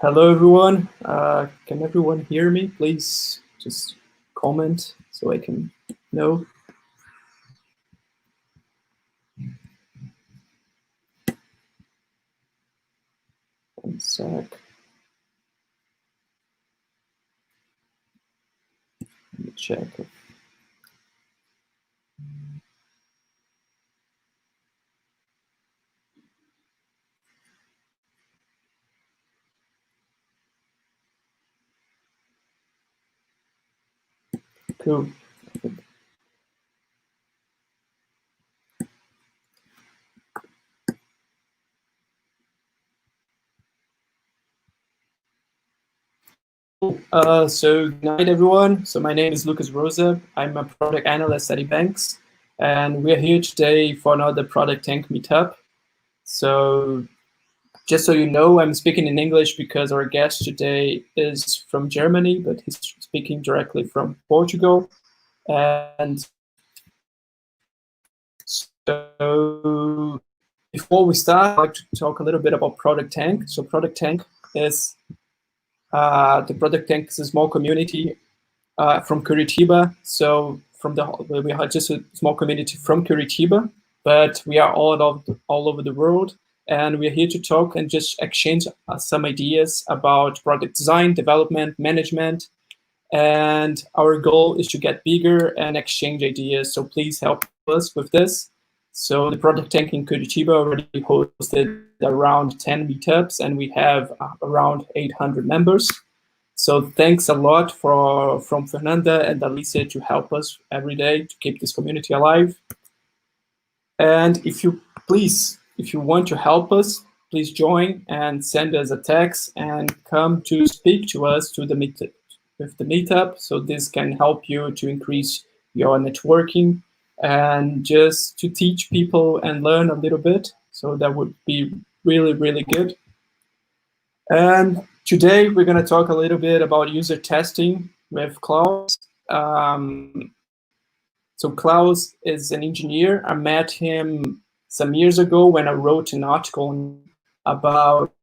Hello, everyone. Can everyone hear me? Please just comment so I can know. One sec. Let me check. Cool. So good night, everyone. So my name is Lucas Rosa. I'm a product analyst at eBanks, and we're here today for another ProductTank meetup. So just so you know, I'm speaking in English because our guest today is from Germany, but he's speaking directly from Portugal. And so before we start, I'd like to talk a little bit about ProductTank. So ProductTank is ProductTank is a small community from Curitiba. So we are just a small community from Curitiba, but we are all over the world, and we're here to talk and just exchange some ideas about product design, development, management, and our goal is to get bigger and exchange ideas. So please help us with this. So the ProductTank in Curitiba already hosted around 10 meetups, and we have around 800 members. So thanks a lot from Fernanda and Alicia to help us every day to keep this community alive. And if you want to help us, please join and send us a text and come to speak to us to the meetup. So this can help you to increase your networking and just to teach people and learn a little bit. So that would be really, really good. And today we're going to talk a little bit about user testing with Klaus. So Klaus is an engineer. I met him some years ago when I wrote an article about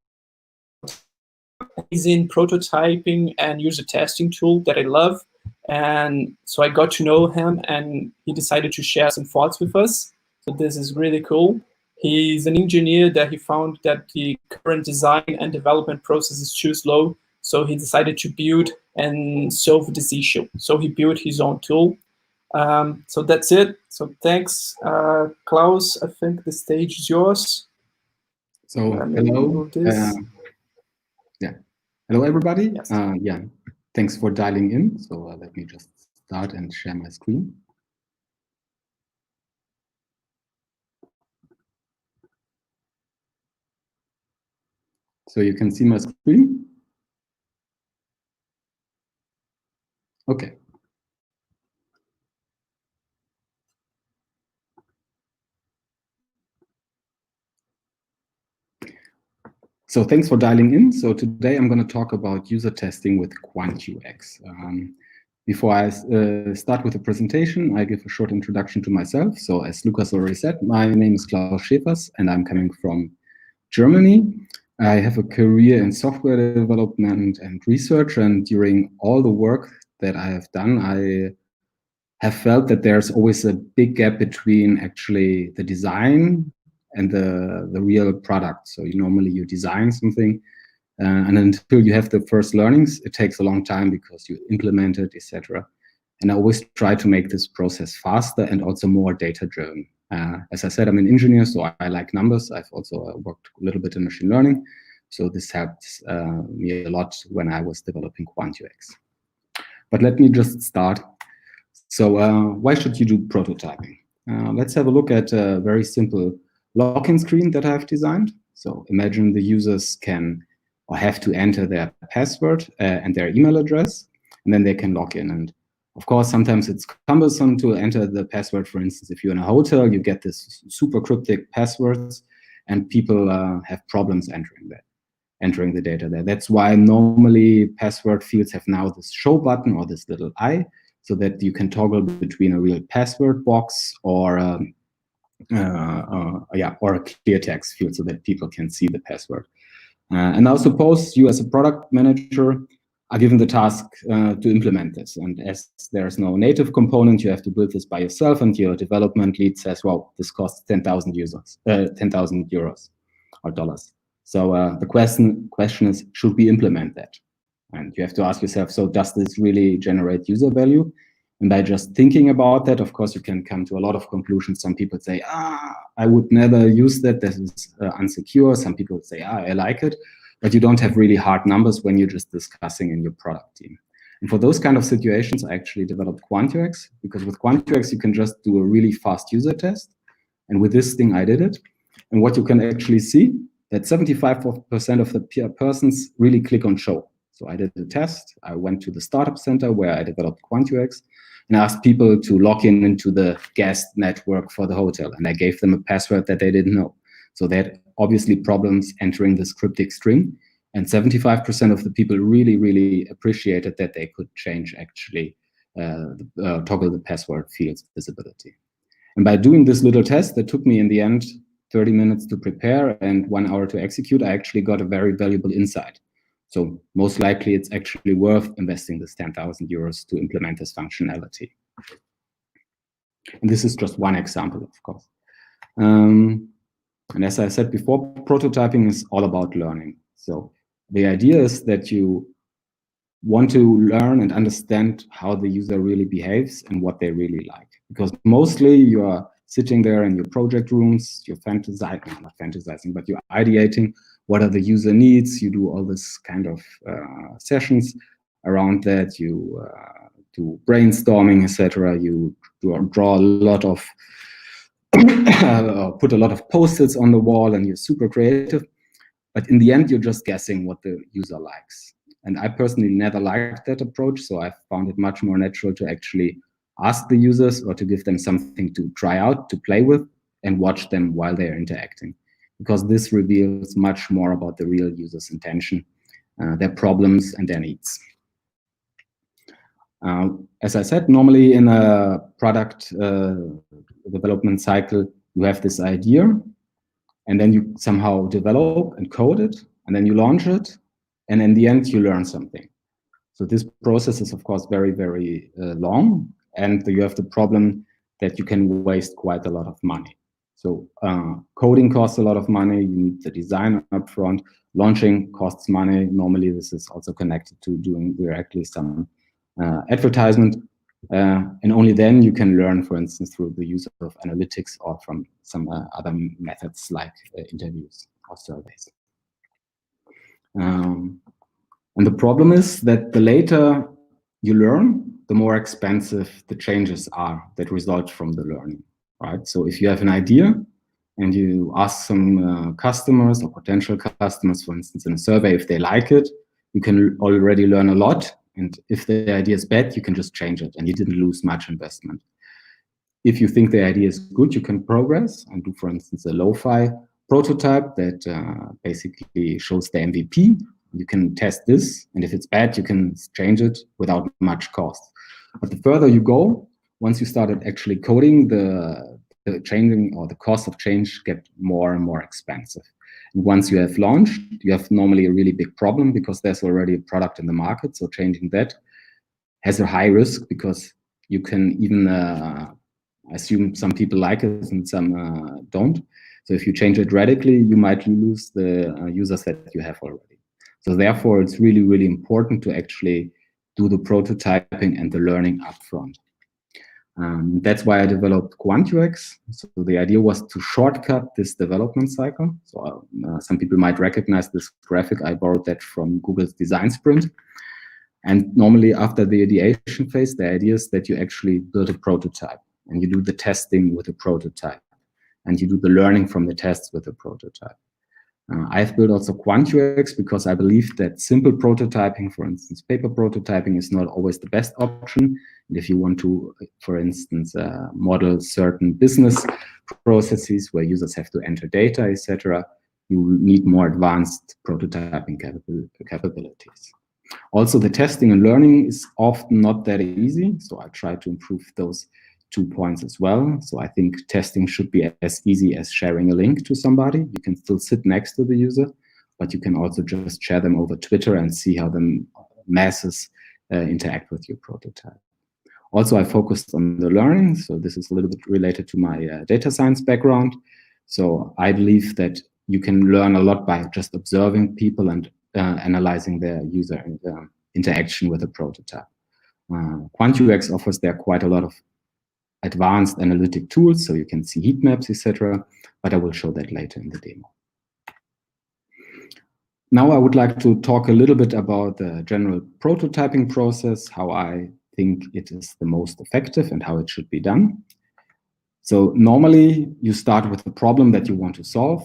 amazing prototyping and user testing tool that I love. And so I got to know him, and he decided to share some thoughts with us. So this is really cool. He's an engineer that he found that the current design and development process is too slow. So he decided to build and solve this issue. So he built his own tool. So that's it. So thanks, Klaus. I think the stage is yours. So hello. Yeah. Hello, everybody. Yes. Yeah. Thanks for dialing in. So let me just start and share my screen. So you can see my screen. Okay. So thanks for dialing in. So today I'm going to talk about user testing with Quant-UX. Before I start with the presentation, I give a short introduction to myself. So as Lucas already said, my name is Klaus Schaefers, and I'm coming from Germany. I have a career in software development and research, and during all the work that I have done, I have felt that there's always a big gap between actually the design and the real product. So normally you design something, and until you have the first learnings, it takes a long time because you implement it, etc. And I always try to make this process faster and also more data-driven. As I said, I'm an engineer, so I like numbers. I've also worked a little bit in machine learning. So this helped me a lot when I was developing Quant-UX. But let me just start. So why should you do prototyping? Let's have a look at a very simple login screen that I've designed. So imagine the users can or have to enter their password and their email address, and then they can log in. And of course, sometimes it's cumbersome to enter the password. For instance, if you're in a hotel, you get this super cryptic passwords, and people have problems entering the data there. That's why normally password fields have now this show button or this little eye, so that you can toggle between a real password box or a clear text field so that people can see the password. And now suppose you as a product manager are given the task to implement this. And as there's no native component, you have to build this by yourself, and your development lead says, well, this costs 10,000 euros or dollars. So the question is, should we implement that? And you have to ask yourself, so does this really generate user value? And by just thinking about that, of course, you can come to a lot of conclusions. Some people say, I would never use that. This is unsecure. Some people say, I like it. But you don't have really hard numbers when you're just discussing in your product team. And for those kind of situations, I actually developed Quant-UX, because with Quant-UX, you can just do a really fast user test. And with this thing, I did it. And what you can actually see, that 75% of the persons really click on show. So I did the test. I went to the startup center where I developed Quant-UX and asked people to log in into the guest network for the hotel. And I gave them a password that they didn't know. So they had obviously problems entering this cryptic string. And 75% of the people really, really appreciated that they could change actually, toggle the password field's visibility. And by doing this little test that took me in the end 30 minutes to prepare and 1 hour to execute, I actually got a very valuable insight. So most likely it's actually worth investing this 10,000 euros to implement this functionality. And this is just one example, of course. And as I said before, prototyping is all about learning. So the idea is that you want to learn and understand how the user really behaves and what they really like. Because mostly you are sitting there in your project rooms, you're fantasizing, not fantasizing, but you're ideating what are the user needs. You do all this kind of sessions around that. You do brainstorming, etc. You draw a lot of, put a lot of post-its on the wall, and you're super creative. But in the end, you're just guessing what the user likes. And I personally never liked that approach, so I found it much more natural to actually ask the users or to give them something to try out, to play with, and watch them while they're interacting. Because this reveals much more about the real user's intention, their problems, and their needs. As I said, normally in a product development cycle, you have this idea, and then you somehow develop and code it, and then you launch it, and in the end, you learn something. So this process is, of course, very, very long, and you have the problem that you can waste quite a lot of money. So coding costs a lot of money. You need the design upfront. Launching costs money. Normally, this is also connected to doing directly some advertisement. And only then you can learn, for instance, through the use of analytics or from some other methods like interviews or surveys. And the problem is that the later you learn, the more expensive the changes are that result from the learning, right? So if you have an idea and you ask some customers or potential customers, for instance, in a survey, if they like it, you can already learn a lot. And if the idea is bad, you can just change it and you didn't lose much investment. If you think the idea is good, you can progress and do, for instance, a lo-fi prototype that basically shows the MVP. You can test this, and if it's bad, you can change it without much cost. But the further you go, once you started actually coding, the changing or the cost of change get more and more expensive. And once you have launched, you have normally a really big problem because there's already a product in the market. So changing that has a high risk because you can even assume some people like it and some don't. So if you change it radically, you might lose the users that you have already. So therefore, it's really, really important to actually do the prototyping and the learning upfront. That's why I developed Quant-UX. So the idea was to shortcut this development cycle. So some people might recognize this graphic. I borrowed that from Google's design sprint. And normally after the ideation phase, the idea is that you actually build a prototype and you do the testing with a prototype and you do the learning from the tests with a prototype. I've built also Quant-UX because I believe that simple prototyping, for instance, paper prototyping, is not always the best option. And if you want to, for instance, model certain business processes where users have to enter data, etc., you need more advanced prototyping capabilities. Also, the testing and learning is often not that easy, so I try to improve those 2 points as well. So I think testing should be as easy as sharing a link to somebody. You can still sit next to the user, but you can also just share them over Twitter and see how the masses interact with your prototype. Also, I focused on the learning, so this is a little bit related to my data science background. So I believe that you can learn a lot by just observing people and analyzing their user interaction with a prototype. Quant-UX offers there quite a lot of advanced analytic tools, so you can see heat maps, etc. But I will show that later in the demo. Now I would like to talk a little bit about the general prototyping process, how I think it is the most effective and how it should be done. So normally you start with a problem that you want to solve,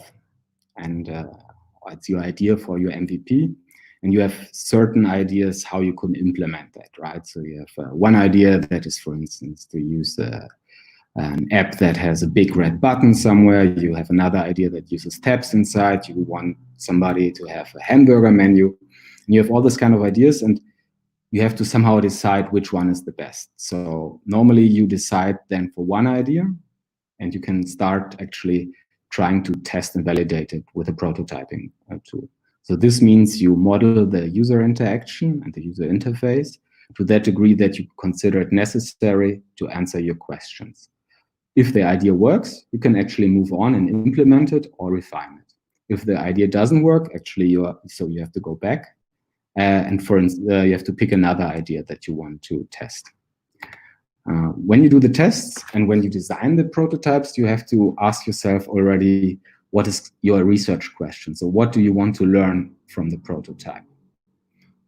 and it's your idea for your MVP, and you have certain ideas how you could implement that, right? So you have one idea that is, for instance, to use an app that has a big red button somewhere. You have another idea that uses tabs inside. You want somebody to have a hamburger menu. And you have all this kind of ideas, and you have to somehow decide which one is the best. So normally you decide then for one idea, and you can start actually trying to test and validate it with a prototyping tool. So this means you model the user interaction and the user interface to that degree that you consider it necessary to answer your questions. If the idea works, you can actually move on and implement it or refine it. If the idea doesn't work, actually you have to go back and for instance, you have to pick another idea that you want to test. When you do the tests and when you design the prototypes, you have to ask yourself already, what is your research question? So what do you want to learn from the prototype?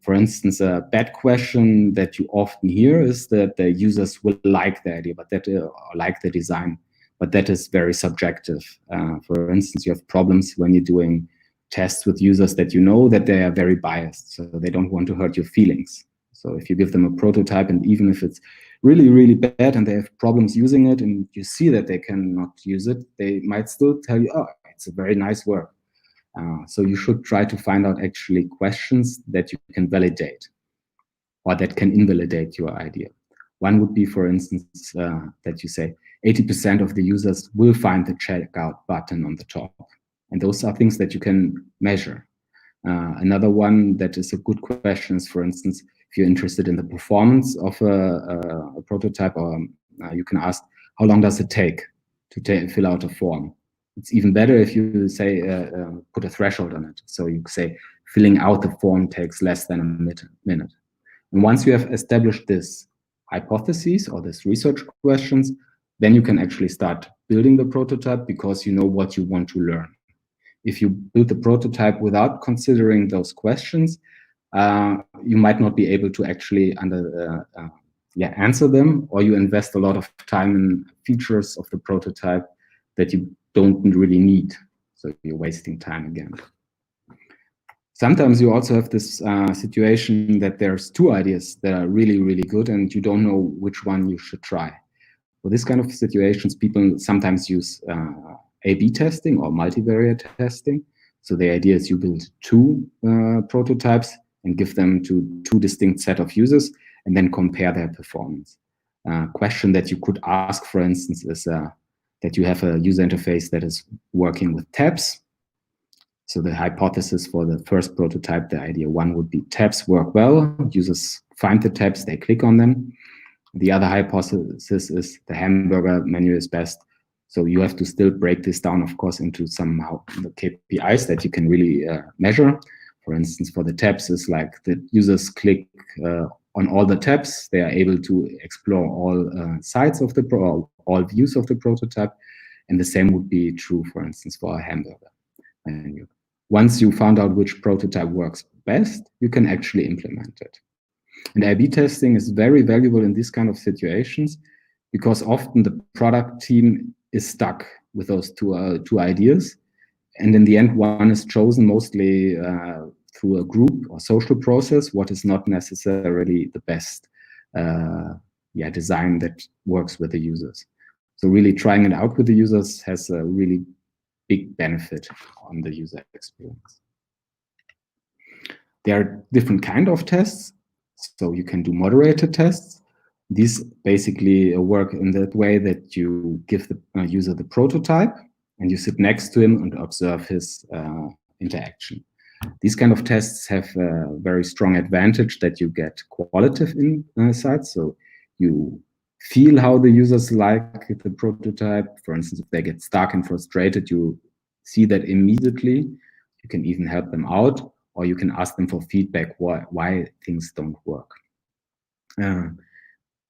For instance, a bad question that you often hear is that the users will like the idea, but that like the design, but that is very subjective. For instance, you have problems when you're doing tests with users that you know that they are very biased, so they don't want to hurt your feelings. So if you give them a prototype, and even if it's really, really bad and they have problems using it, and you see that they cannot use it, they might still tell you, oh, it's a very nice work. So you should try to find out actually questions that you can validate or that can invalidate your idea. One would be, for instance, that you say 80% of the users will find the checkout button on the top. And those are things that you can measure. Another one that is a good question is, for instance, if you're interested in the performance of a prototype, or you can ask, how long does it take to fill out a form? It's even better if you say, put a threshold on it. So you say, filling out the form takes less than a minute. And once you have established this hypothesis or this research questions, then you can actually start building the prototype because you know what you want to learn. If you build the prototype without considering those questions, you might not be able to actually answer them, or you invest a lot of time in features of the prototype that you don't really need. So you're wasting time again. Sometimes you also have this situation that there's two ideas that are really, really good and you don't know which one you should try. For this kind of situations, people sometimes use A/B testing or multivariate testing. So the idea is you build two prototypes and give them to two distinct set of users and then compare their performance. Question that you could ask, for instance, is that you have a user interface that is working with tabs. So the hypothesis for the first prototype, the idea one would be tabs work well. Users find the tabs, they click on them. The other hypothesis is the hamburger menu is best. So you have to still break this down, of course, into somehow the KPIs that you can really measure. For instance, for the tabs, is like the users click on all the tabs. They are able to explore all sides of the all views of the prototype. And the same would be true, for instance, for a hamburger menu. Once you found out which prototype works best, you can actually implement it. And A/B testing is very valuable in these kind of situations because often the product team is stuck with those two ideas. And in the end, one is chosen mostly through a group or social process, what is not necessarily the best design that works with the users. So really trying it out with the users has a really big benefit on the user experience. There are different kind of tests. So you can do moderated tests. These basically work in that way that you give the user the prototype and you sit next to him and observe his interaction. These kind of tests have a very strong advantage that you get qualitative insights. So you feel how the users like the prototype. For instance, if they get stuck and frustrated, you see that immediately. You can even help them out, or you can ask them for feedback why things don't work.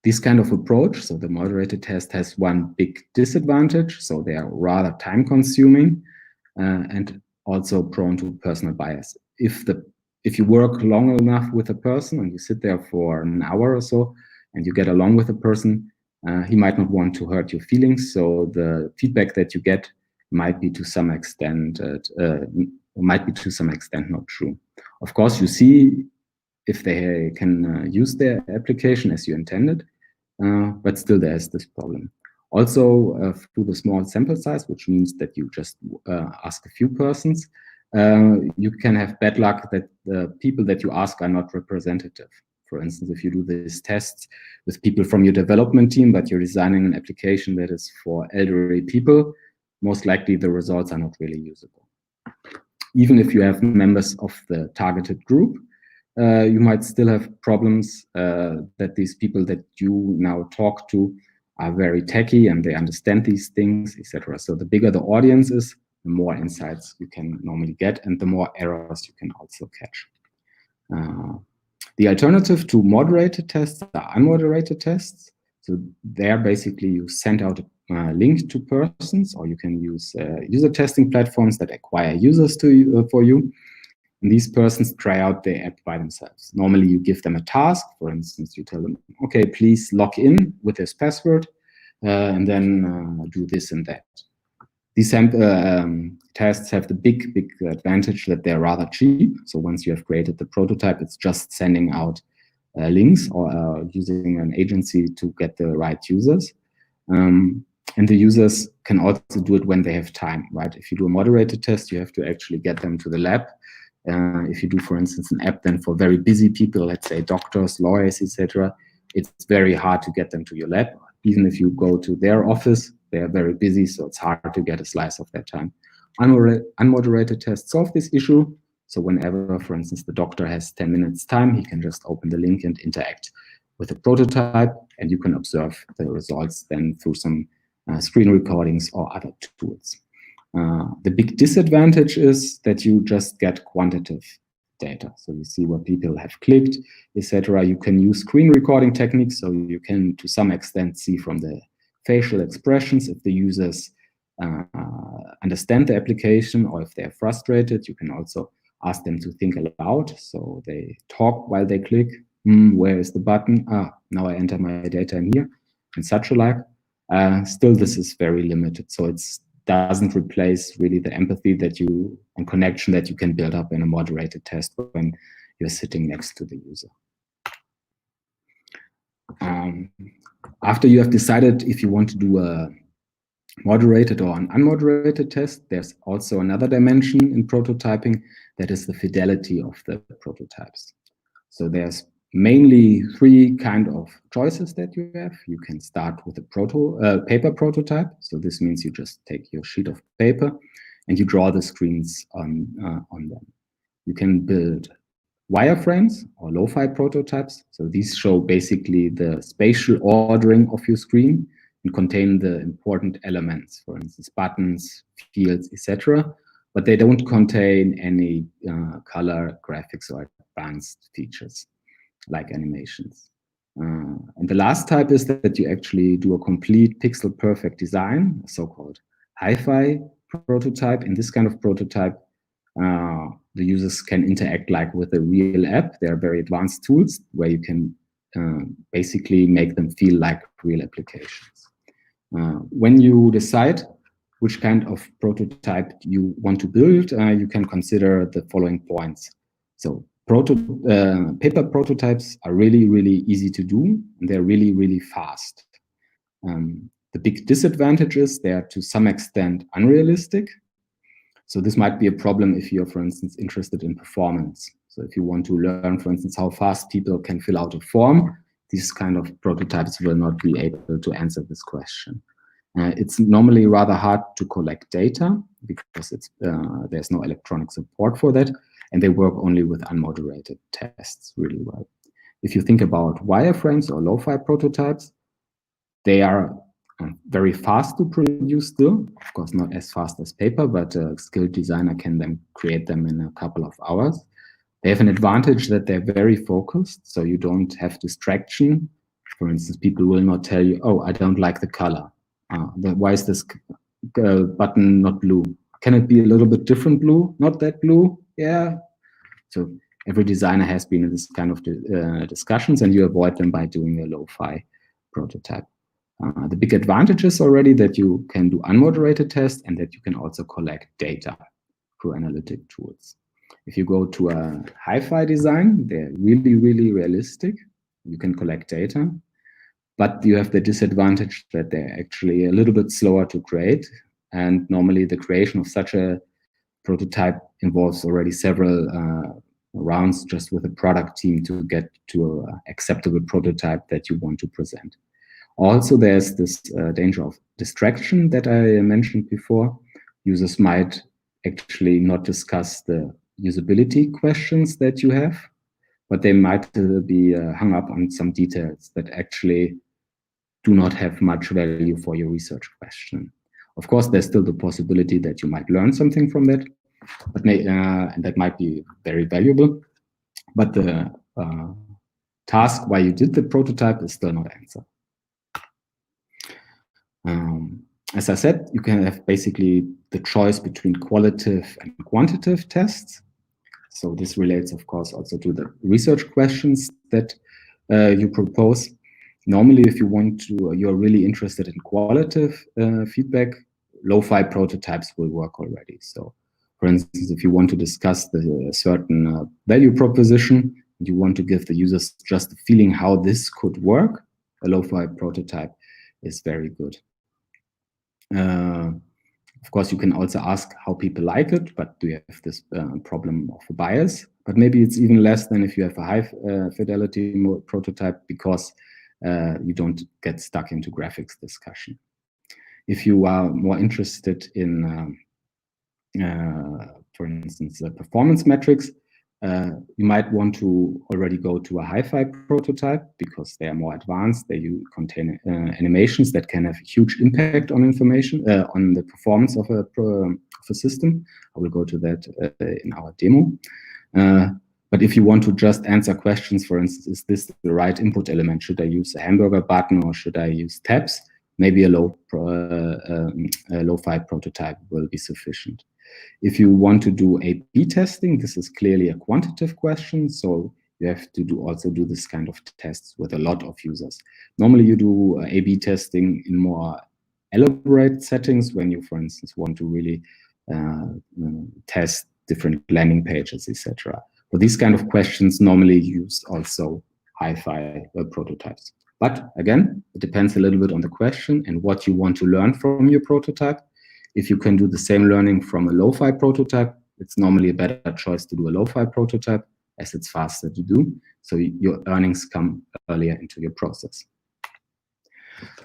This kind of approach, so the moderated test, has one big disadvantage. So they are rather time consuming and also prone to personal bias. If you work long enough with a person and you sit there for an hour or so and you get along with a person, he might not want to hurt your feelings. So the feedback that you get might be to some extent not true. Of course, you see if they can use their application as you intended, but still there's this problem. Also, through the small sample size, which means that you just ask a few persons, you can have bad luck that the people that you ask are not representative. For instance, if you do these tests with people from your development team, but you're designing an application that is for elderly people, most likely the results are not really usable. Even if you have members of the targeted group, you might still have problems that these people that you now talk to are very techy and they understand these things, etc. So the bigger the audience is, the more insights you can normally get and the more errors you can also catch. The alternative to moderated tests are unmoderated tests. So there basically you send out a link to persons, or you can use user testing platforms that acquire users for you. And these persons try out the app by themselves. Normally you give them a task. For instance, you tell them, okay, please log in with this password and then do this and that. These tests have the big advantage that they're rather cheap. So once you have created the prototype, it's just sending out links or using an agency to get the right users. And the users can also do it when they have time, right? If you do a moderated test, you have to actually get them to the lab. If you do, for instance, an app then for very busy people, let's say doctors, lawyers, etc., it's very hard to get them to your lab. Even if you go to their office, they are very busy, so it's hard to get a slice of their time. Unmoderated tests solve this issue. So whenever, for instance, the doctor has 10 minutes time, he can just open the link and interact with the prototype, and you can observe the results then through some screen recordings or other tools. The big disadvantage is that you just get quantitative data. So you see what people have clicked, etc. You can use screen recording techniques, so you can, to some extent, see from the facial expressions if the users understand the application or if they're frustrated. You can also ask them to think aloud, so they talk while they click. Where is the button? Now I enter my data in here, and such alike. Still, this is very limited, so it doesn't replace really the empathy that you and connection that you can build up in a moderated test when you're sitting next to the user. After you have decided if you want to do a moderated or an unmoderated test, there's also another dimension in prototyping, that is the fidelity of the prototypes. So there's mainly three kind of choices that you have. You can start with a paper prototype. So this means you just take your sheet of paper and you draw the screens on them. You can build wireframes or lo-fi prototypes. So these show basically the spatial ordering of your screen and contain the important elements, for instance, buttons, fields, etc. But they don't contain any color, graphics, or advanced features like animations. And the last type is that you actually do a complete pixel perfect design, a so-called hi-fi prototype. In this kind of prototype, the users can interact like with a real app. There are very advanced tools where you can basically make them feel like real applications. When you decide which kind of prototype you want to build, you can consider the following points. So paper prototypes are really, really easy to do, and they're really, really fast. The big disadvantage is they're to some extent unrealistic. So this might be a problem if you're, for instance, interested in performance. So if you want to learn, for instance, how fast people can fill out a form, these kind of prototypes will not be able to answer this question. It's normally rather hard to collect data because there's no electronic support for that. and they work only with unmoderated tests really well. If you think about wireframes or lo-fi prototypes, they are very fast to produce still. Of course, not as fast as paper, but a skilled designer can then create them in a couple of hours. They have an advantage that they're very focused, so you don't have distraction. For instance, people will not tell you, oh, I don't like the color. Why is this button not blue? Can it be a little bit different blue? Not that blue? Yeah. So every designer has been in this kind of discussions, and you avoid them by doing a lo-fi prototype. The big advantage is already that you can do unmoderated tests and that you can also collect data through analytic tools. If you go to a hi-fi design, they're really, really realistic. You can collect data, but you have the disadvantage that they're actually a little bit slower to create. And normally the creation of such a prototype involves already several rounds just with a product team to get to an acceptable prototype that you want to present. Also, there's this danger of distraction that I mentioned before. Users might actually not discuss the usability questions that you have, but they might be hung up on some details that actually do not have much value for your research question. Of course, there's still the possibility that you might learn something from that, but and that might be very valuable. But the task why you did the prototype is still not answered. As I said, you can have basically the choice between qualitative and quantitative tests. So this relates, of course, also to the research questions that you propose. Normally, if you want to, you're really interested in qualitative feedback, lo-fi prototypes will work already. So, for instance, if you want to discuss the certain value proposition, you want to give the users just a feeling how this could work, a lo-fi prototype is very good. Of course, you can also ask how people like it, but do you have this problem of a bias? But maybe it's even less than if you have a high fidelity prototype, because you don't get stuck into graphics discussion. If you are more interested in, for instance, performance metrics, you might want to already go to a hi-fi prototype because they are more advanced. They contain animations that can have a huge impact on information, on the performance of a system. I will go to that in our demo. But if you want to just answer questions, for instance, is this the right input element? Should I use a hamburger button or should I use tabs? Maybe a lo-fi prototype will be sufficient. If you want to do A/B testing, this is clearly a quantitative question, so you have to also do this kind of tests with a lot of users. Normally you do A/B testing in more elaborate settings when you, for instance, want to really test different landing pages, etc. For these kind of questions, normally use also hi-fi prototypes. But again, it depends a little bit on the question and what you want to learn from your prototype. If you can do the same learning from a lo-fi prototype, it's normally a better choice to do a lo-fi prototype as it's faster to do. So your earnings come earlier into your process.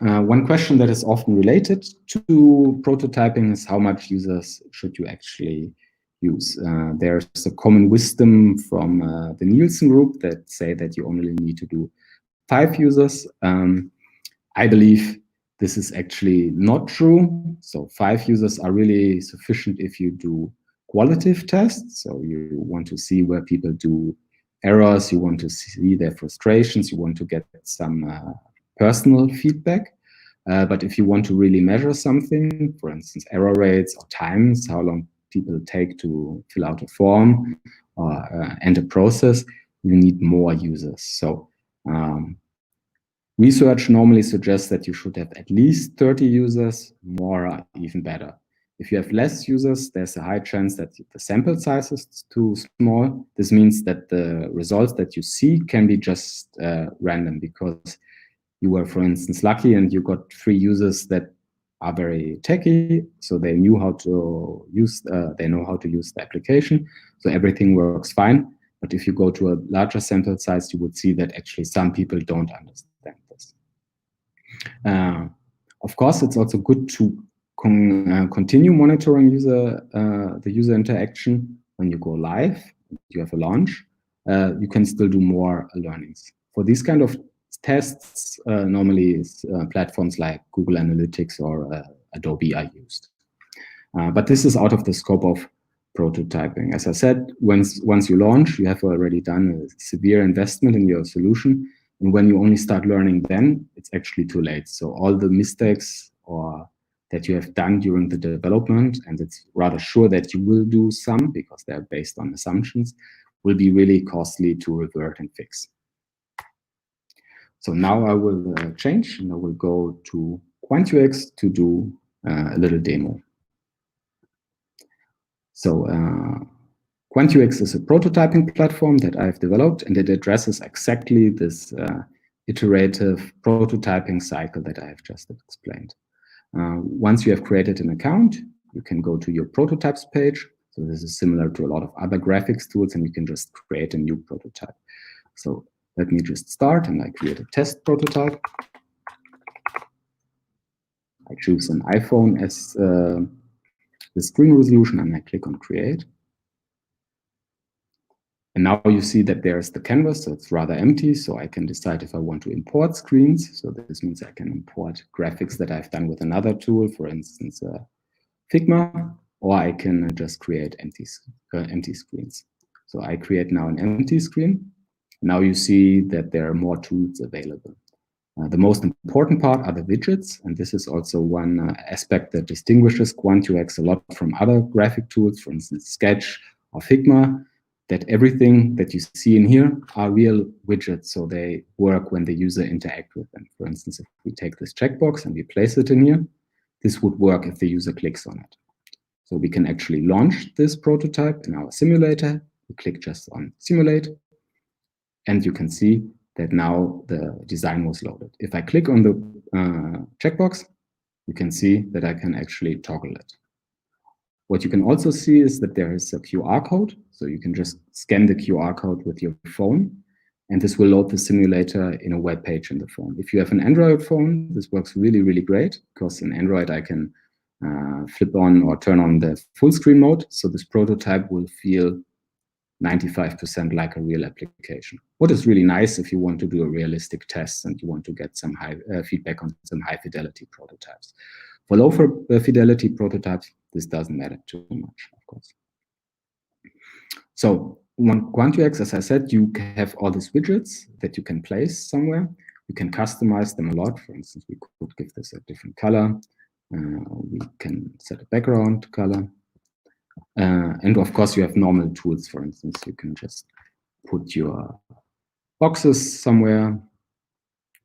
One question that is often related to prototyping is how much users should you actually use? There's a common wisdom from the Nielsen group that say that you only need to do 5 users. I believe this is actually not true. So 5 users are really sufficient if you do qualitative tests. So you want to see where people do errors, you want to see their frustrations, you want to get some personal feedback. But if you want to really measure something, for instance, error rates or times, how long people take to fill out a form or end a process, you need more users. So research normally suggests that you should have at least 30 users, more are even better. If you have less users, there's a high chance that the sample size is too small. This means that the results that you see can be just random because you were, for instance, lucky and you got 3 users that are very techy, so they knew how to use, they know how to use the application, so everything works fine. But if you go to a larger sample size, you would see that actually some people don't understand this. Of course, it's also good to continue monitoring the user interaction when you go live. you have a launch, you can still do more learnings. For these kind of tests, normally platforms like Google Analytics or Adobe are used. But this is out of the scope of prototyping. As I said, once you launch, you have already done a severe investment in your solution. And when you only start learning then, it's actually too late. So all the mistakes or that you have done during the development, and it's rather sure that you will do some because they're based on assumptions, will be really costly to revert and fix. So now I will change and I will go to Quant-UX to do a little demo. So Quant-UX is a prototyping platform that I've developed, and it addresses exactly this iterative prototyping cycle that I have just explained. Once you have created an account, you can go to your prototypes page. So this is similar to a lot of other graphics tools, and you can just create a new prototype. So let me just start, and I create a test prototype. I choose an iPhone as the screen resolution, and I click on create. And now you see that there's the canvas, so it's rather empty. So I can decide if I want to import screens. So this means I can import graphics that I've done with another tool, for instance, Figma, or I can just create empty screens. So I create now an empty screen. Now you see that there are more tools available. The most important part are the widgets, and this is also one aspect that distinguishes Quant-UX a lot from other graphic tools, for instance, Sketch or Figma, that everything that you see in here are real widgets, so they work when the user interacts with them. For instance, if we take this checkbox and we place it in here, this would work if the user clicks on it. So we can actually launch this prototype in our simulator. We click just on simulate, and you can see that now the design was loaded. If I click on the checkbox, you can see that I can actually toggle it. What you can also see is that there is a QR code. So you can just scan the QR code with your phone, and this will load the simulator in a web page in the phone. If you have an Android phone, this works really, really great, because in Android I can flip on or turn on the full screen mode. So this prototype will feel 95% like a real application. What is really nice if you want to do a realistic test and you want to get some high feedback on some high fidelity prototypes. For low fidelity prototypes, this doesn't matter too much, of course. So on Quant-UX, as I said, you have all these widgets that you can place somewhere. You can customize them a lot. For instance, we could give this a different color. We can set a background color. And of course, you have normal tools. For instance, you can just put your boxes somewhere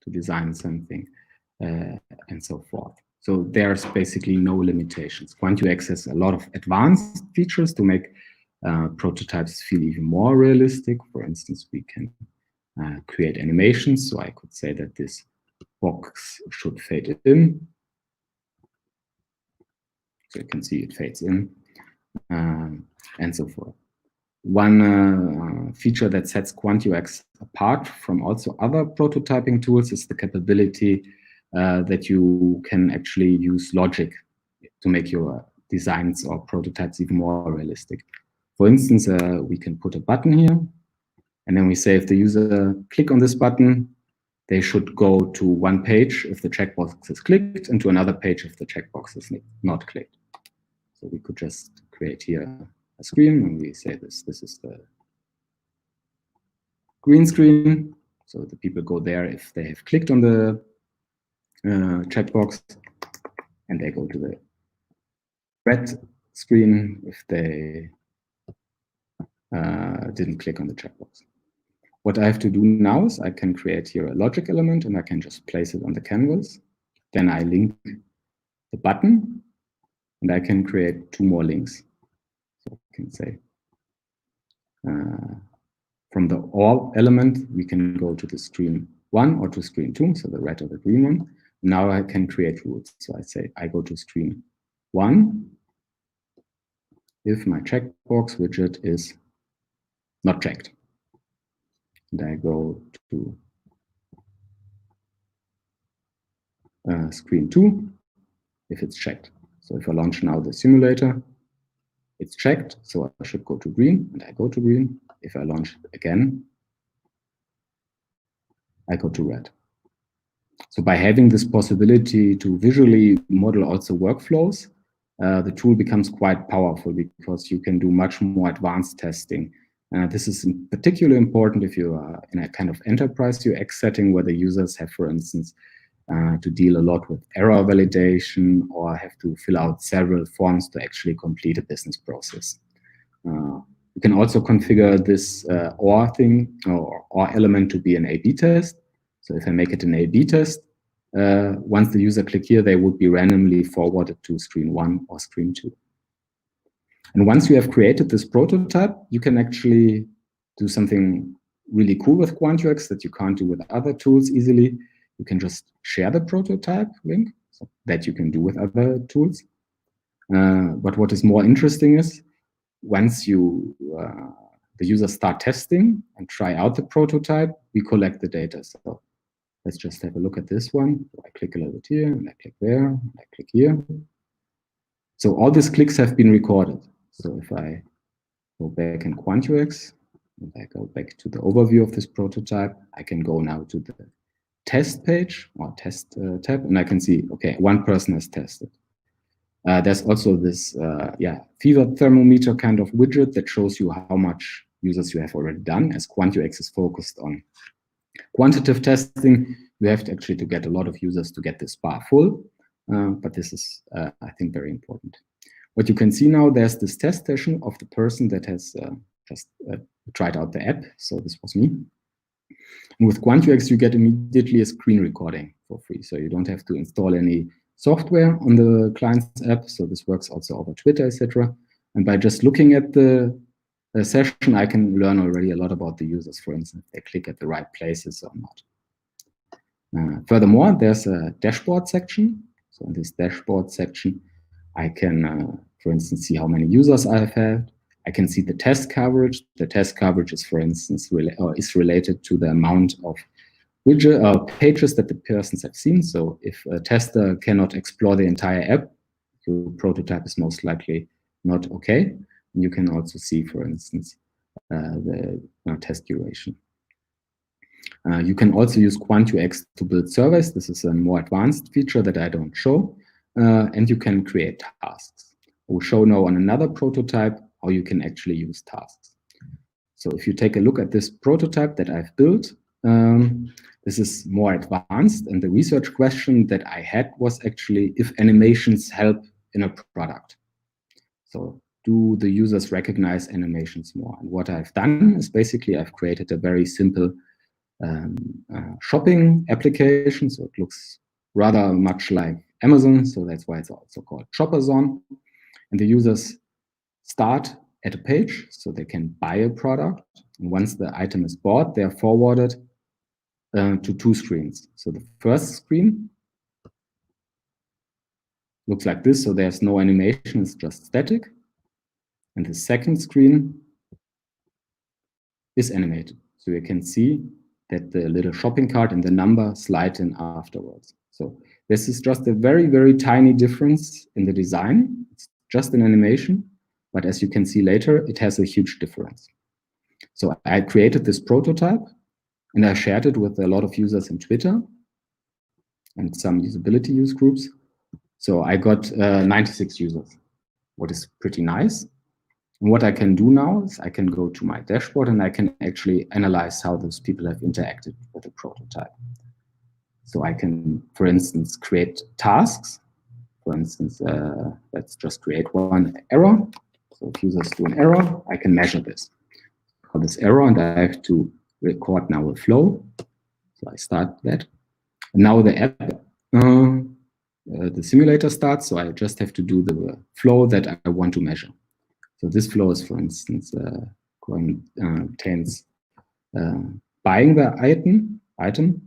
to design something, and so forth. So there's basically no limitations. Quant-UX has a lot of advanced features to make prototypes feel even more realistic. For instance, we can create animations. So I could say that this box should fade in. So you can see it fades in, and so forth. One feature that sets Quant-UX apart from also other prototyping tools is the capability that you can actually use logic to make your designs or prototypes even more realistic. For instance, we can put a button here, and then we say if the user click on this button, they should go to one page if the checkbox is clicked, and to another page if the checkbox is not clicked. So we could just create here a screen, and we say this is the green screen. So the people go there if they have clicked on the checkbox, and they go to the red screen if they didn't click on the checkbox. What I have to do now is I can create here a logic element, and I can just place it on the canvas. Then I link the button, and I can create two more links. So I can say from the all element, we can go to the screen 1 or to screen 2, so the red or the green one. Now I can create rules. So I say I go to screen 1 if my checkbox widget is not checked. And I go to screen 2 if it's checked. So if I launch now the simulator, it's checked, so I should go to green, and I go to green. If I launch it again, I go to red. So by having this possibility to visually model also workflows, the tool becomes quite powerful because you can do much more advanced testing. This is particularly important if you are in a kind of enterprise UX setting where the users have, for instance, to deal a lot with error validation or have to fill out several forms to actually complete a business process. You can also configure this OR thing or element to be an A/B test. So if I make it an A/B test, once the user click here, they would be randomly forwarded to screen 1 or screen 2. And once you have created this prototype, you can actually do something really cool with Quant-UX that you can't do with other tools easily. You can just share the prototype link, so that you can do with other tools. But what is more interesting is once you the users start testing and try out the prototype, we collect the data. So let's just have a look at this one. So I click a little bit here, and I click there, and I click here. So all these clicks have been recorded. So if I go back in Quant-UX, and I go back to the overview of this prototype, I can go now to the test page or test tab, and I can see, okay, one person has tested. There's also this fever thermometer kind of widget that shows you how much users you have already done. As Quant-UX is focused on quantitative testing, you have to actually to get a lot of users to get this bar full. But this is, I think, very important. What you can see now, there's this test session of the person that has just tried out the app. So this was me. And with Quant-UX, you get immediately a screen recording for free. So you don't have to install any software on the client's app. So this works also over Twitter, etc. And by just looking at the session, I can learn already a lot about the users, for instance, if they click at the right places or not. Furthermore, there's a dashboard section. So in this dashboard section, I can, for instance, see how many users I have had. I can see the test coverage. The test coverage is, for instance, is related to the amount of pages that the persons have seen. So if a tester cannot explore the entire app, your prototype is most likely not okay. You can also see, for instance, the test duration. You can also use Quant-UX to build surveys. This is a more advanced feature that I don't show. And you can create tasks. I will show now on another prototype how you can actually use tasks. So if you take a look at this prototype that I've built, this is more advanced. And the research question that I had was actually if animations help in a product. So do the users recognize animations more? And what I've done is basically I've created a very simple shopping application. So it looks rather much like Amazon. So that's why it's also called Shopperzone. And the users start at a page so they can buy a product. And once the item is bought, they are forwarded to two screens. So the first screen looks like this. So there's no animation, it's just static. And the second screen is animated. So you can see that the little shopping cart and the number slide in afterwards. So this is just a very, very tiny difference in the design. It's just an animation, but as you can see later, it has a huge difference. So I created this prototype and I shared it with a lot of users in Twitter and some usability use groups. So I got 96 users, what is pretty nice. And what I can do now is I can go to my dashboard and I can actually analyze how those people have interacted with the prototype. So I can, for instance, create tasks. For instance, let's just create one error. So if users do an error, I can measure this. For this error, and I have to record now a flow. So I start that. And now the app, the simulator starts. So I just have to do the flow that I want to measure. So this flow is, for instance, contains buying the item,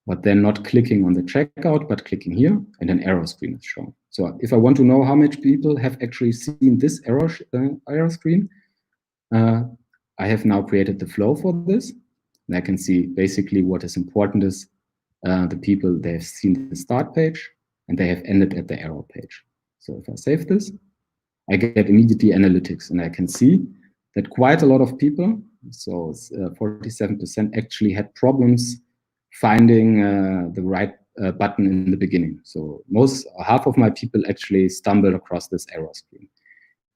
but then not clicking on the checkout, but clicking here, and an error screen is shown. So if I want to know how much people have actually seen this error screen, I have now created the flow for this. And I can see basically what is important is the people, they have seen the start page, and they have ended at the error page. So if I save this, I get immediately analytics, and I can see that quite a lot of people, so 47% actually had problems finding the right button in the beginning. So half of my people actually stumbled across this error screen.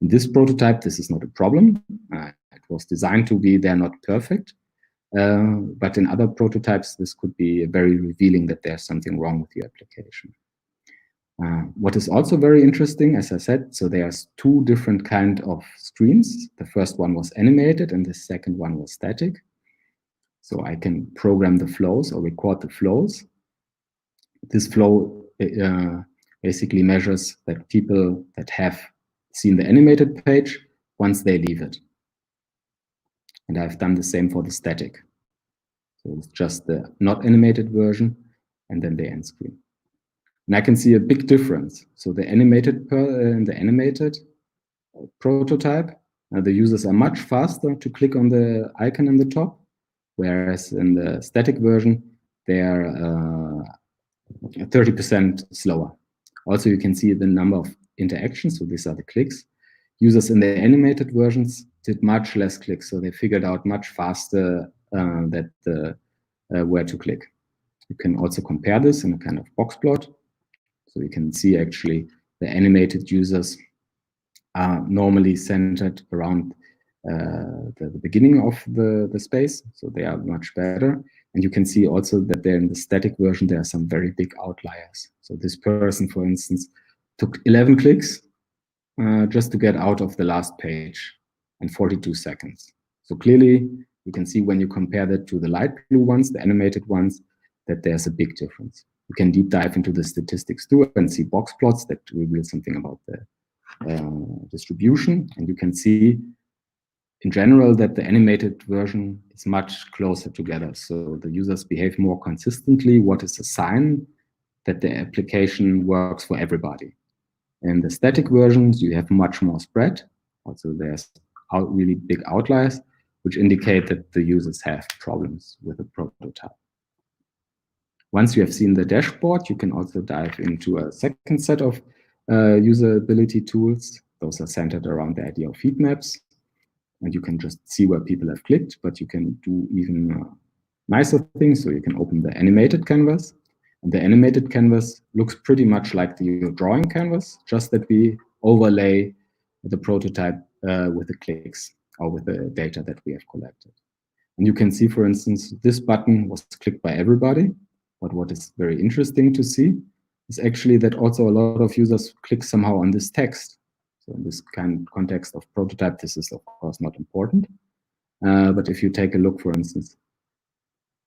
In this prototype, this is not a problem. It was designed to be, they're not perfect. But in other prototypes, this could be very revealing that there's something wrong with your application. What is also very interesting, as I said, so there's two different kind of screens. The first one was animated and the second one was static. So I can program the flows or record the flows. This flow basically measures that people that have seen the animated page, once they leave it. And I've done the same for the static. So it's just the not animated version and then the end screen. And I can see a big difference. So the animated prototype, the users are much faster to click on the icon in the top, whereas in the static version, they are 30% slower. Also, you can see the number of interactions, so these are the clicks. Users in the animated versions did much less clicks, so they figured out much faster where to click. You can also compare this in a kind of box plot. So you can see actually the animated users are normally centered around the beginning of the space, so they are much better. And you can see also that there in the static version, there are some very big outliers. So this person, for instance, took 11 clicks just to get out of the last page in 42 seconds. So clearly, you can see when you compare that to the light blue ones, the animated ones, that there's a big difference. You can deep dive into the statistics too and see box plots that reveal something about the distribution. And you can see in general that the animated version is much closer together. So the users behave more consistently, what is a sign that the application works for everybody. In the static versions, you have much more spread. Also, there's really big outliers, which indicate that the users have problems with the prototype. Once you have seen the dashboard, you can also dive into a second set of usability tools. Those are centered around the idea of heat maps. And you can just see where people have clicked, but you can do even nicer things. So you can open the animated canvas. And the animated canvas looks pretty much like the drawing canvas, just that we overlay the prototype with the clicks or with the data that we have collected. And you can see, for instance, this button was clicked by everybody. But what is very interesting to see is actually that also a lot of users click somehow on this text. So in this kind of context of prototype, this is of course not important. But if you take a look, for instance,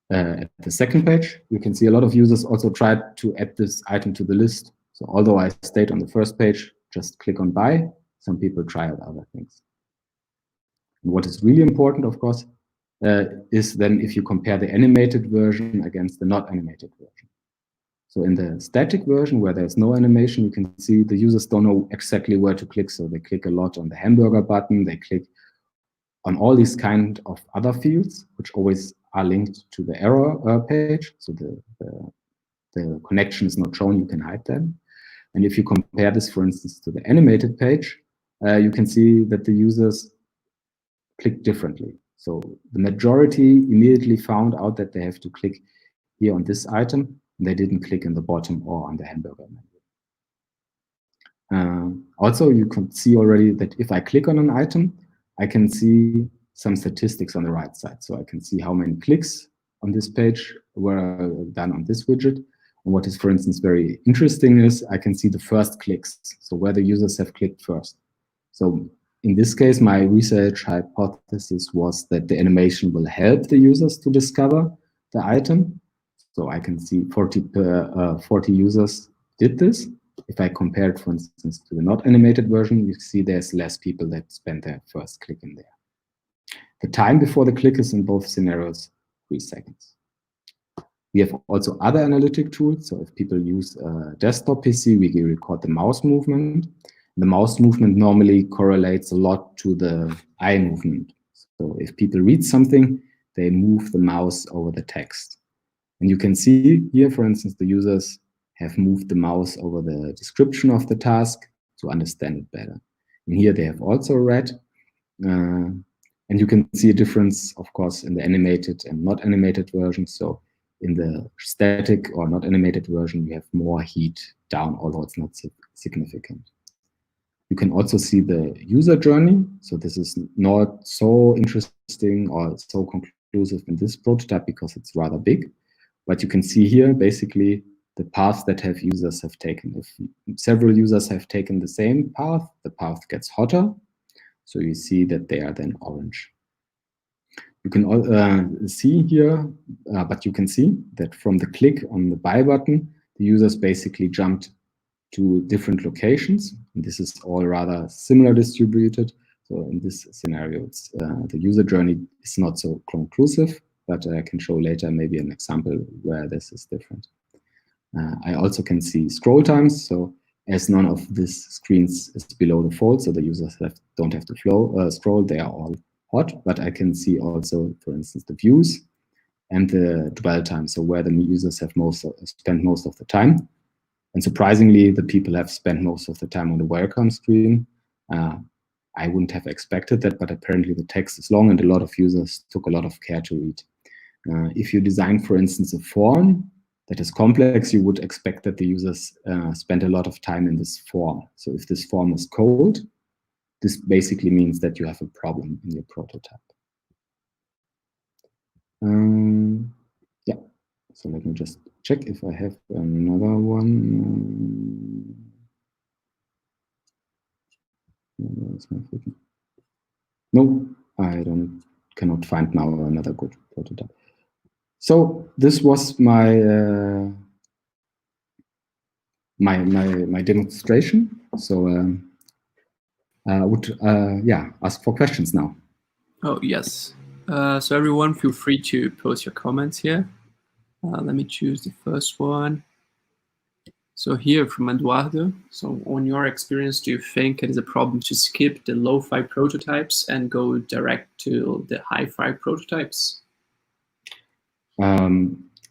at the second page, you can see a lot of users also tried to add this item to the list. So although I stayed on the first page, just click on buy, some people try out other things. And what is really important, of course, is then if you compare the animated version against the not animated version. So in the static version, where there's no animation, you can see the users don't know exactly where to click. So they click a lot on the hamburger button, they click on all these kind of other fields, which always are linked to the error page. So the connection is not shown, you can hide them. And if you compare this, for instance, to the animated page, you can see that the users click differently. So the majority immediately found out that they have to click here on this item, and they didn't click in the bottom or on the hamburger menu. Also, you can see already that if I click on an item, I can see some statistics on the right side. So I can see how many clicks on this page were done on this widget. And what is, for instance, very interesting is I can see the first clicks, so where the users have clicked first. So in this case, my research hypothesis was that the animation will help the users to discover the item. So I can see 40 users did this. If I compare it, for instance, to the not animated version, you see there's less people that spend their first click in there. The time before the click is in both scenarios 3 seconds. We have also other analytic tools. So if people use a desktop PC, we record the mouse movement. The mouse movement normally correlates a lot to the eye movement. So if people read something, they move the mouse over the text. And you can see here, for instance, the users have moved the mouse over the description of the task to understand it better. And here they have also red. And you can see a difference, of course, in the animated and not animated version. So in the static or not animated version, you have more heat down, although it's not significant. You can also see the user journey. So this is not so interesting or so conclusive in this prototype because it's rather big. But you can see here, basically, the paths that users have taken. If several users have taken the same path, the path gets hotter. So you see that they are then orange. You can see here, but you can see that from the click on the buy button, the users basically jumped to different locations. And this is all rather similar distributed. So in this scenario, it's, the user journey is not so conclusive, but I can show later maybe an example where this is different. I also can see scroll times. So as none of these screens is below the fold, so the users don't have to scroll, they are all hot, but I can see also, for instance, the views and the dwell time, so where the users have spent most of the time. And surprisingly, the people have spent most of the time on the welcome screen. I wouldn't have expected that, but apparently the text is long and a lot of users took a lot of care to read. If you design, for instance, a form that is complex, you would expect that the users spend a lot of time in this form. So if this form is cold, this basically means that you have a problem in your prototype. Yeah, so let me just check if I have another one. No, I cannot find now another good prototype. So this was my my demonstration. So I would ask for questions now. Oh yes. So everyone, feel free to post your comments here. Let me choose the first one. So here from Eduardo. So on your experience, do you think it is a problem to skip the lo-fi prototypes and go direct to the hi-fi prototypes? I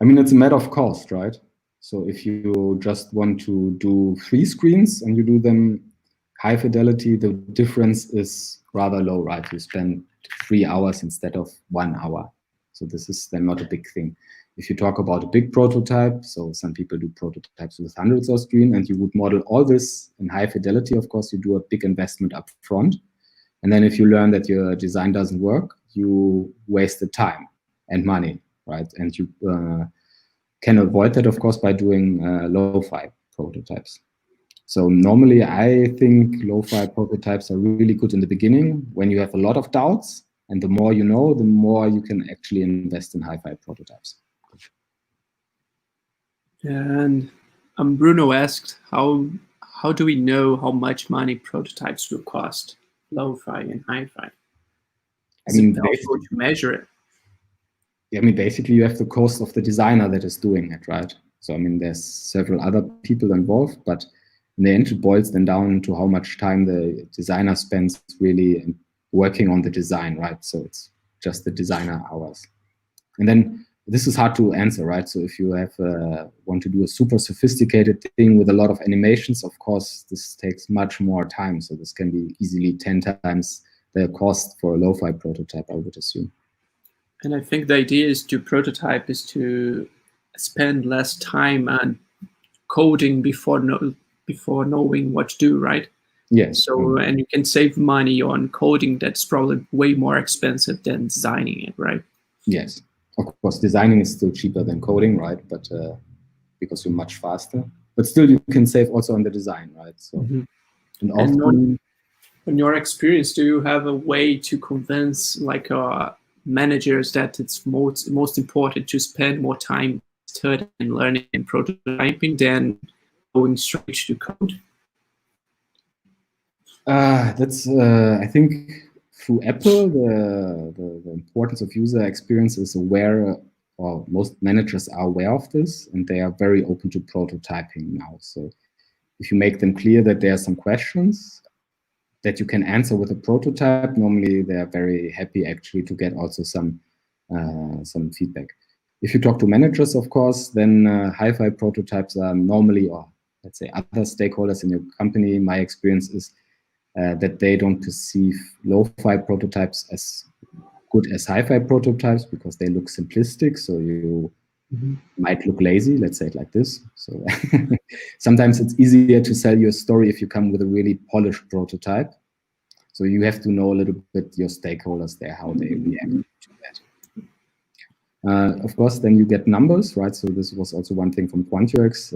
mean, it's a matter of cost, right? So if you just want to do 3 screens and you do them high fidelity, the difference is rather low, right? You spend 3 hours instead of 1 hour. So this is then not a big thing. If you talk about a big prototype, so some people do prototypes with hundreds of screens, and you would model all this in high fidelity, of course, you do a big investment up front. And then if you learn that your design doesn't work, you waste the time and money, right? And you can avoid that, of course, by doing lo-fi prototypes. So normally, I think lo-fi prototypes are really good in the beginning when you have a lot of doubts. And the more you know, the more you can actually invest in hi-fi prototypes. And Bruno asked, how do we know how much money prototypes will cost, lo-fi and hi-fi? I mean, how to measure it? I mean, basically, you have the cost of the designer that is doing it, right? So, I mean, there's several other people involved, but in the end, it boils then down to how much time the designer spends really working on the design, right? So it's just the designer hours. And then this is hard to answer, right? So if you have want to do a super sophisticated thing with a lot of animations, of course, this takes much more time. So this can be easily 10 times the cost for a lo-fi prototype, I would assume. And I think the idea is to prototype is to spend less time on coding before knowing what to do, right? Yes. So, and you can save money on coding that's probably way more expensive than designing it, right? Yes. Of course, designing is still cheaper than coding, right? But because you're much faster. But still, you can save also on the design, right? So, and often, in your experience, do you have a way to convince like managers that it's most important to spend more time studying and learning and prototyping than going straight to code? That's I think through Apple, the importance of user experience is aware, or most managers are aware of this, and they are very open to prototyping now. So if you make them clear that there are some questions that you can answer with a prototype, normally they are very happy actually to get also some feedback. If you talk to managers, of course, then hi-fi prototypes are normally, or let's say other stakeholders in your company, my experience is that they don't perceive lo-fi prototypes as good as hi-fi prototypes because they look simplistic. So you might look lazy, let's say it like this. So sometimes it's easier to sell your story if you come with a really polished prototype. So you have to know a little bit your stakeholders there, how they react to that. Of course, then you get numbers, right? So this was also one thing from Quant-UX.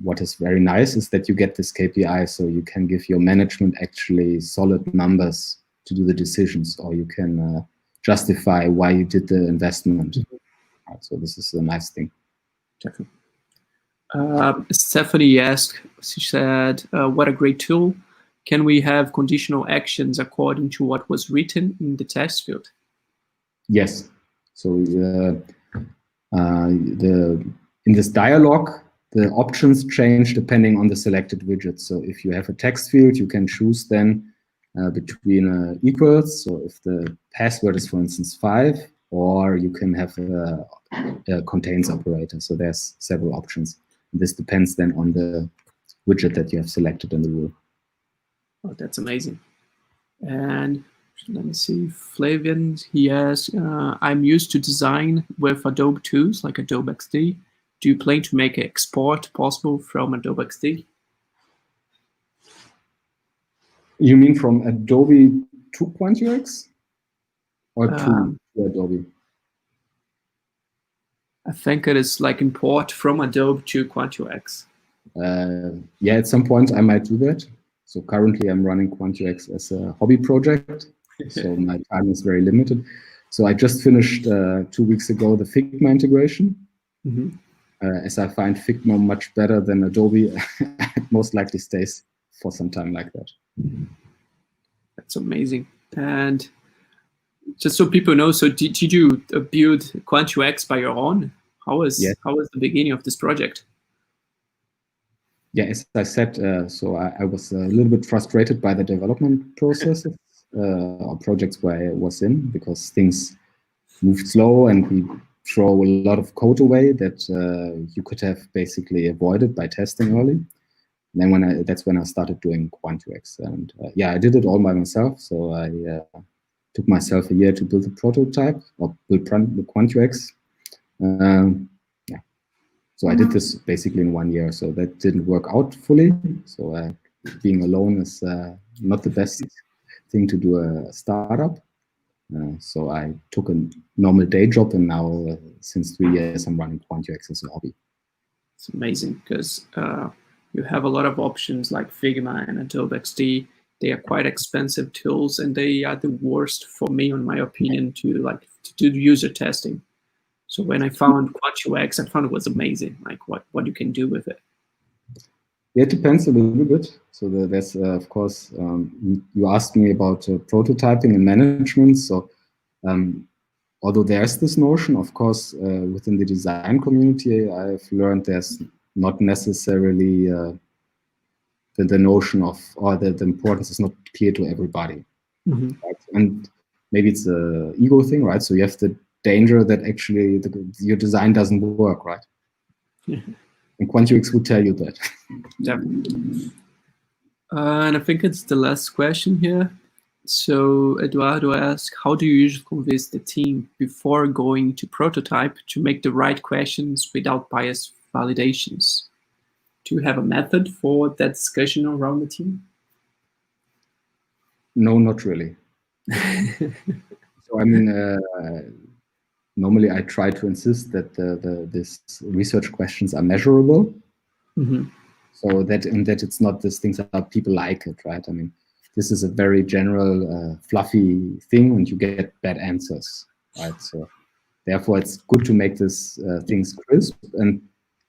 What is very nice is that you get this KPI, so you can give your management actually solid numbers to do the decisions, or you can justify why you did the investment. Right, so this is a nice thing. Definitely. Stephanie asked, she said, what a great tool. Can we have conditional actions according to what was written in the test field? Yes. So in this dialog, the options change depending on the selected widget. So if you have a text field, you can choose then between equals. So if the password is, for instance, 5, or you can have a contains operator. So there's several options. And this depends then on the widget that you have selected in the rule. Oh, that's amazing. And let me see, Flavian, he asks, I'm used to design with Adobe tools like Adobe XD. Do you plan to make an export possible from Adobe XD? You mean from Adobe to Quant-UX? Or to Adobe? I think it is like import from Adobe to Quant-UX. Yeah, at some point I might do that. So currently I'm running Quant-UX as a hobby project. So my time is very limited. So I just finished 2 weeks ago the Figma integration. As I find Figma much better than Adobe, it most likely stays for some time like that. That's amazing. And just so people know, so did you build Quant-UX by your own? How was the beginning of this project? Yeah, as I said, so I was a little bit frustrated by the development process or projects where I was in, because things moved slow and we throw a lot of code away that you could have basically avoided by testing early. And then that's when I started doing Quant-UX. And yeah, I did it all by myself. So I took myself a year to build a prototype or build the Quant-UX. Yeah. So I did this basically in 1 year. So that didn't work out fully. So being alone is not the best thing to do a startup. So I took a normal day job, and now since 3 years I'm running Quant-UX as a hobby. It's amazing because you have a lot of options like Figma and Adobe XD. They are quite expensive tools, and they are the worst for me, in my opinion, to do user testing. So when I found Quant-UX, I found it was amazing, like what you can do with it. Yeah, it depends a little bit. So there's, of course, you asked me about prototyping and management. So although there's this notion, of course, within the design community, I've learned there's not necessarily the notion of, or the importance is not clear to everybody. Right? And maybe it's an ego thing, right? So you have the danger that actually your design doesn't work, right? And Quant-UX would tell you that. Yeah. And I think it's the last question here. So Eduardo asked, how do you usually convince the team before going to prototype to make the right questions without biased validations? Do you have a method for that discussion around the team? No, not really. So I mean, normally I try to insist that these research questions are measurable. So that it's not this things that people like it, right? I mean, this is a very general, fluffy thing, and you get bad answers, right? So therefore, it's good to make these things crisp, and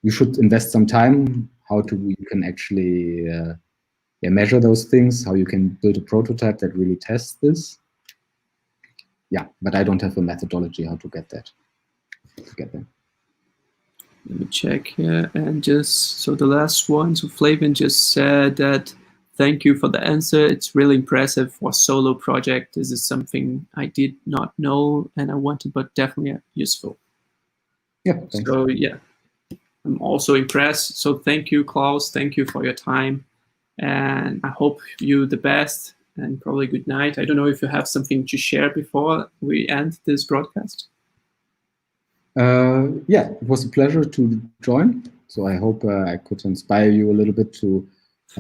you should invest some time you can actually measure those things, how you can build a prototype that really tests this. Yeah, but I don't have a methodology how to get that. Let me check here, and just so the last one. So Flavian just said that thank you for the answer. It's really impressive for a solo project. This is something I did not know and I wanted, but definitely useful. Yeah, thanks. So yeah, I'm also impressed. So thank you, Klaus. Thank you for your time. And I hope you the best and probably good night. I don't know if you have something to share before we end this broadcast. Yeah, it was a pleasure to join. So I hope I could inspire you a little bit to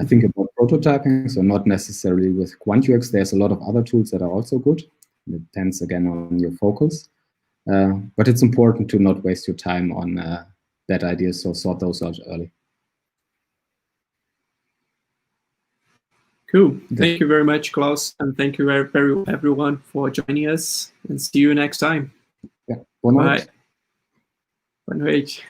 think about prototyping. So not necessarily with Quant-UX. There's a lot of other tools that are also good. It depends again on your focus. But it's important to not waste your time on bad ideas. So sort those out early. Cool. Thank you very much, Klaus. And thank you everyone for joining us. And see you next time. Yeah. Bonne Bye. Bonne noite.